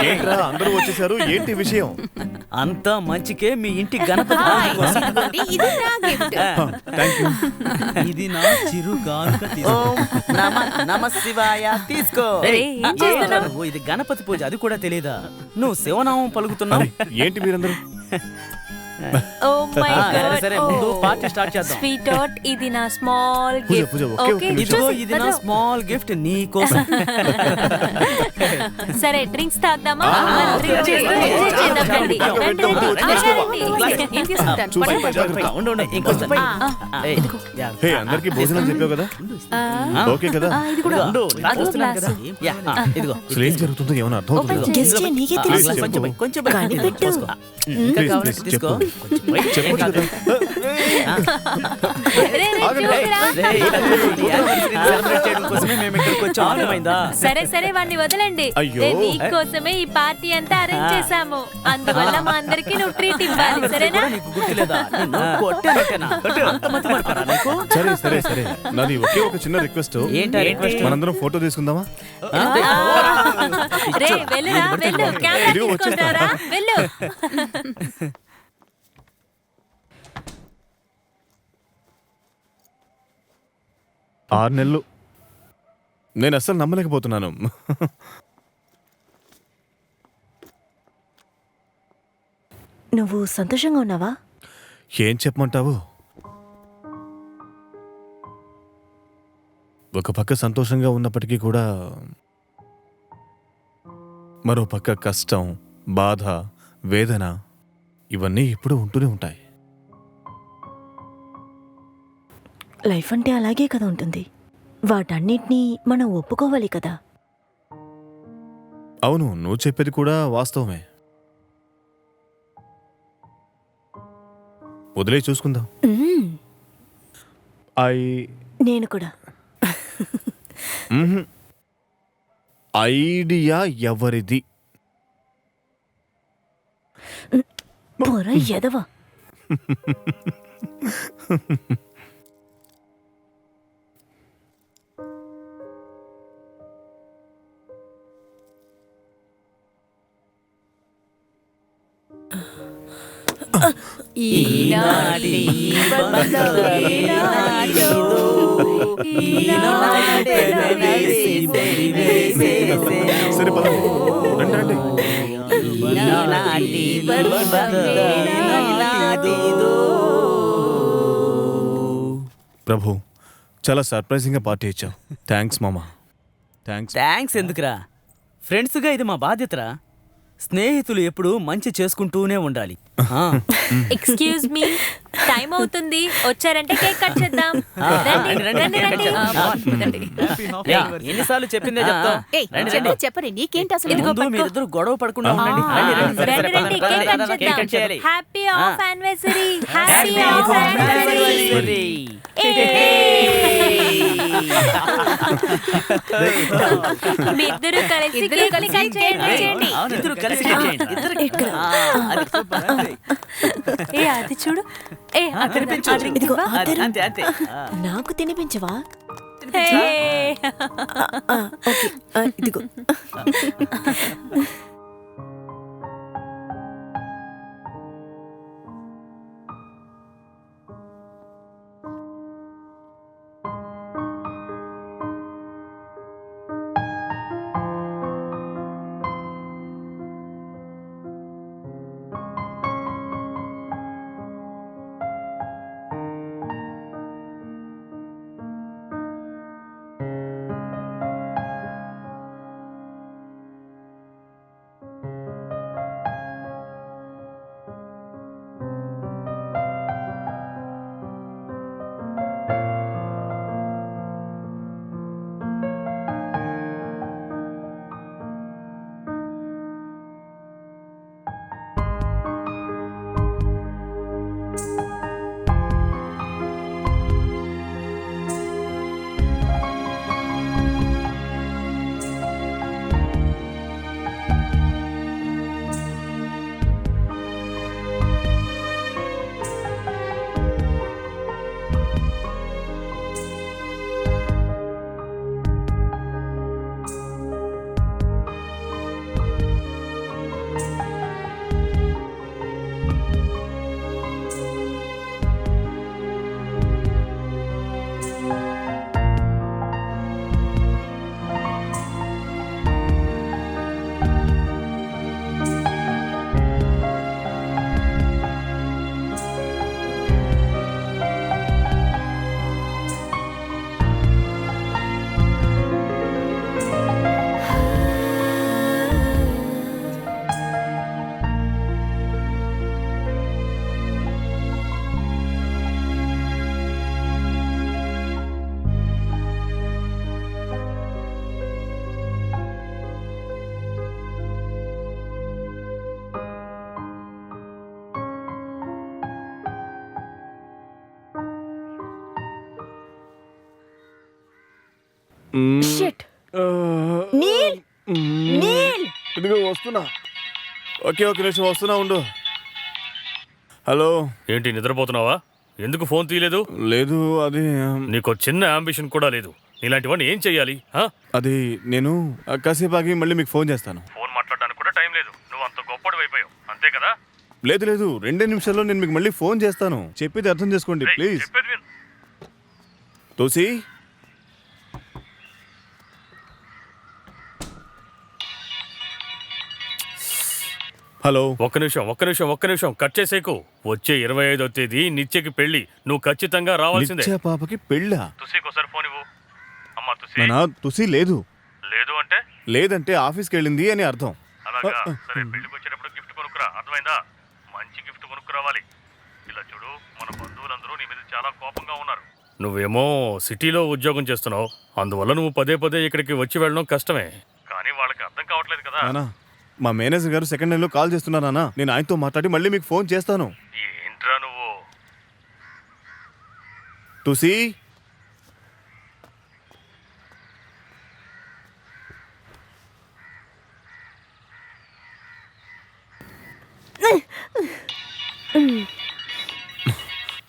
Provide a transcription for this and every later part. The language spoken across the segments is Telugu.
ఏంట్రా అందరూ వచ్చేసారు? ఏంటి విషయం? అంతా మంచికే మీ ఇంటి గణపతి థాంక్యూ. ఇది నా చిరు కానుక తీసుకో. నమ శివాయ తీసుకో. ఓ, ఇది గణపతి పూజ, అది కూడా తెలీదా? నువ్వు శివనామం పలుకుతున్నావు. ఏంటి మీరందరూ? సరే ముందు పార్టీ స్టార్ట్ చేద్దాం. స్వీట్ హార్ట్, ఇది నా స్మాల్ పూజ గిఫ్ట్. పూజ ఒకే ఒక్క నిమిషం. ఇదిగో ఇది నా స్మాల్ గిఫ్ట్ నీ కోసం. సరే డ్రింక్స్ తాగుదామా? మనం డ్రింక్ చేసుకొని ఎంజాయ్ చేద్దాం. రండి. రండి, రండి. చూసి జాగ్రత్త. ఉండు, ఇంకొంచెం పై. ఏయ్, హే అందరికి భోజనం చెప్పావు కదా? ఓకే కదా? ఇది కూడా ఉండు, గ్లాస్ వస్తున్నాను కదా. యా, ఇదిగో అసలు ఏం జరుగుతుందో ఏమన్నా అర్థం అవుతుందా? గెస్ట్ నీకే తెలుసు. కొంచెం పై, కొంచెం పై. కనిపెట్టు. పోసుకో. ఇంకా ప్లీజ్, కావాలంటే ప్లీజ్, తీసుకో. చెప్పు. కొంచెం పై. చెప్పొచ్చు కదా? సెలబ్రేట్ చేయడం కోసమే మేము ఇక్కడికి వచ్చాం. అర్థమైందా? సరే సరే వాడిని వదలండి. అయ్యో. నీకోసమే ఈ పార్టీ అంతా అరేంజ్ చేశాము. అందువల్ల మా అందరికి నువ్వు ట్రీట్ ఇవ్వాలి, సరేనా? నీకు గుర్తులేదా? నిన్ను కొట్టానట్టేనా? అంత మతి మరపారా నీకు? సరే సరే సరే నాది ఒకే ఒక చిన్న రిక్వెస్ట్. ఏంటి రిక్వెస్ట్? మనందరం ఫోటో తీసుకుందామా? రే వెళ్ళురా, వెళ్ళు. కెమెరా ఇదిగో తీసుకుంటారా? వెళ్ళు. 6 నెలలు. నేను అస్సలు నమ్మలేకపోతున్నాను. నువ్వు సంతోషంగా ఉన్నావా? ఏం చెప్పమంటావు? ఒక పక్క సంతోషంగా ఉన్నప్పటికీ కూడా మరో పక్క కష్టం, బాధ, వేదన ఇవన్నీ ఇప్పుడు ఉంటూనే ఉంటాయి. లైఫ్ అంటే అలాగే కదా ఉంటుంది. వాటన్నిటినీ మనం ఒప్పుకోవాలి కదా. అవును, నువ్వు చెప్పేది కూడా వాస్తవమే. వదిలే చూసుకుందాం. మ్మ్. నేను కూడా. ఐడియా ఎవరిది? పొర ఎదవా. ఈనాటి సరే పదండి. రండి, రండి. ప్రభు, చాలా సర్ప్రైజింగ్ గా పార్టీ ఇచ్చావు. థ్యాంక్స్ మామా. థ్యాంక్స్ ఎందుకురా? ఫ్రెండ్స్గా ఇది మా బాధ్యతరా. స్నేహితులు ఎప్పుడు మంచి చేసుకుంటూనే ఉండాలి. ఎక్స్క్యూజ్ మీ, టైం అవుతుంది. వచ్చారంటే కేక్ కట్ చేద్దాం. రండి, రండి. యా, ఎన్నిసార్లు చెప్పిందే చెప్తాం. చెప్పరే నీకేంటి అసలు? ముందు మీరిద్దరు గొడవ పడకుండా ఉండండి. రండి, రండి, కేక్ కట్ చేద్దాం. Happy of anniversary. Happy of anniversary. మీ ఇద్దరు కలిసి కేక్ కట్ చేయండి. ఇద్దరు కలిసి చేయండి. ఏ అది చూడు. ఏ అక్కడ ఇదిగో ఆ తెరు. అంతే అంతే. నాకు తినిపించవా? హే. ఓకే, ఇదిగో. షిట్ నీల్ నీల్ ఇదిగో వస్తున్నా. ఓకే నిమిషం వస్తున్నా ఉండు. హలో. ఏంటి నిద్రపోతున్నావా? ఎందుకు ఫోన్ తీయలేదు? లేదు అది నీకు చిన్న అంబిషన్ కూడా లేదు. ఇలాంటి వాడిని ఏం చెయ్యాలి? అది నేను కాసేపు ఆగి మళ్ళీ మీకు ఫోన్ చేస్తాను. ఫోన్ మాట్లాడడానికి కూడా టైం లేదు. నువ్వు అంత గొప్పడు అయిపోయావు, అంతే కదా? లేదు 2 నిమిషాల్లో నేను మీకు మళ్ళీ ఫోన్ చేస్తాను. చెప్పేది అర్థం చేసుకోండి ప్లీజ్. చెప్పేది విను. తుసి హలో. ఒక్క నిమిషం కట్ చేసేకు. వచ్చే 25వ తేదీ నిత్యకి పెళ్లి. నువ్వు ఖచ్చితంగా రావాల్సిందే. నిత్య పాపకి పెళ్ళా? తుసికోసారి ఫోన్ ఇవ్వు. అమ్మా తుసి. నానా తుసి లేదు. లేదు అంటే? లేదంటే ఆఫీస్కి వెళ్ళింది అని అర్థం. అలాగా? సరే, పెళ్లికి వచ్చేటప్పుడు గిఫ్ట్ కొనుక్కురా, అర్థమైందా? మంచి గిఫ్ట్ కొనుక్కురావాలి. ఇలా చూడు, మన బంధువులందరూ నీ మీద చాలా కోపంగా ఉన్నారు. నువ్వేమో సిటీలో ఉద్యోగం చేస్తున్నావు, అందువల్ల నువ్వు పదే ఇక్కడికి వచ్చి వెళ్ళడం కష్టమే. కానీ వాళ్ళకి అర్థం కావట్లేదు కదా. నానా మా మేనేజర్ గారు సెకండ్ లైన్లో కాల్ చేస్తున్నారు నానా. నేను ఆయనతో మాట్లాడి మళ్ళీ మీకు ఫోన్ చేస్తాను. ఏంట్రా నువ్వు? తుసి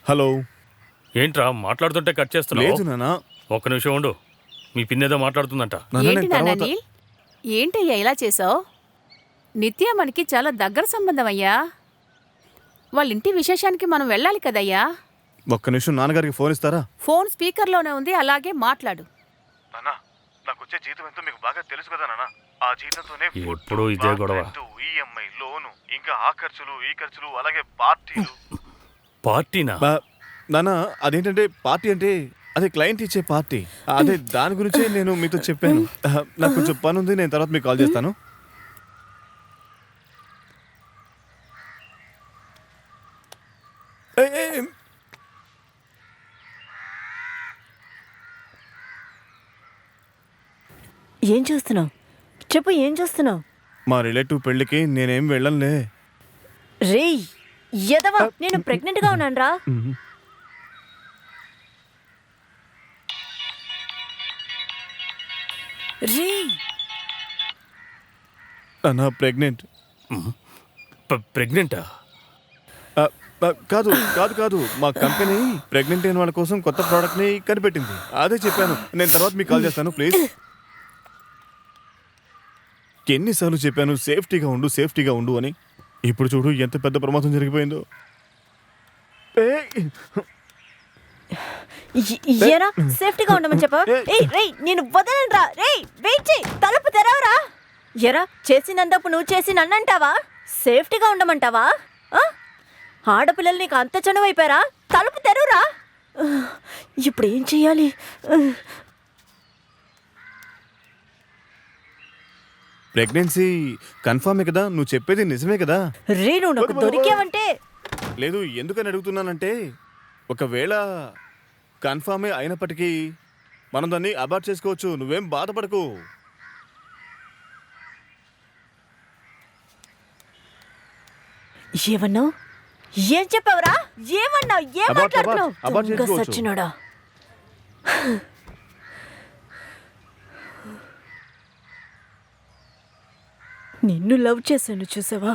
హలో. ఏంట్రా మాట్లాడుతుంటే కట్ లేదు చేస్తున్నావు? నానా. ఒక్క నిమిషం ఉండు. మీ పిన్నేదో మాట్లాడుతుందంట. నానా, ఏంటి నేను నాన్న తర్వాత నీల్? ఏంటయ్యా ఇలా చేసావు? నిత్య మనకి చాలా దగ్గర సంబంధం అయ్యా. వాళ్ళ ఇంటి విశేషానికి మనం వెళ్ళాలి కదయ్యా. ఒక్క నిమిషం నాన్నగారికి ఫోన్ ఇస్తారా? ఫోన్ స్పీకర్లోనే ఉంది, అలాగే మాట్లాడు. నానా నాకు వచ్చే జీతం ఎంతో మీకు బాగా తెలుసు కదా నానా. ఆ జీతంతోనే ఎప్పుడూ ఇదే గొడవ. ఈఎంఐ లోను ఇంకా ఆ ఖర్చులు ఈ ఖర్చులు అలాగే పార్టీలు. పార్టీనా? నానా అదేంటంటే పార్టీ అంటే అదే క్లయింట్ ఇచ్చే పార్టీ. అదే దాని గురించే నేను మీతో చెప్పాను. నాకు కొంచెం పని ఉంది, నేను తర్వాత మీకు కాల్ చేస్తాను. ఏయ్, ఏయ్, ఏం చూస్తున్నావు? చెప్పు, ఏం చూస్తున్నావు? మా రిలేటివ్ పెళ్ళికి నేనేం వెళ్ళనులే. రేయ్ ఎదవా, నేను ప్రెగ్నెంట్ గా ఉన్నాను రా. రేయ్ నానా ప్రెగ్నెంట్. ప్రెగ్నెంటా? కాదు కాదు కాదు మా కంపెనీ ప్రెగ్నెంట్ అయిన వాళ్ళ కోసం కొత్త ప్రోడక్ట్ ని కనిపెట్టింది. అదే చెప్పాను. నేను తర్వాత మీకు కాల్ చేస్తాను ప్లీజ్. ఎన్నిసార్లు చెప్పాను సేఫ్టీగా ఉండు అని. ఇప్పుడు చూడు ఎంత పెద్ద ప్రమాదం జరిగిపోయిందో. ఏరా సేఫ్టీగా ఉండమని చెప్పా? ఏయ్ రేయ్ నేను వదలను రా. రేయ్ వెయిట్ చేయి, తలుపు తెరవరా. ఎరా చేసినందుకు నువ్వు చేసి నన్నంటావా? సేఫ్టీగా ఉండమంటావా? ఆడపిల్లలు నీకు అంత చనువైపోయారా? తలుపు తెరువురా. ఇప్పుడు ఏం చెయ్యాలి? ప్రెగ్నెన్సీ కన్ఫర్మే కదా? నువ్వు చెప్పేది నిజమే కదా? రే నువ్వు నాకు దొరికావంటే. లేదు, ఎందుకని అడుగుతున్నానంటే ఒకవేళ కన్ఫర్మే అయినప్పటికీ మనం దాన్ని అబార్ట్ చేసుకోవచ్చు. నువ్వేం బాధపడకు. ఏమన్నావు? ఏం చెప్పావురా? ఏమన్నావు? ఏం అబార్ట్ మాట్లాడుతున్నావు? చేసుకోవచ్చు. సచ్చినోడా. నిన్ను లవ్ చేశాను చూసావా?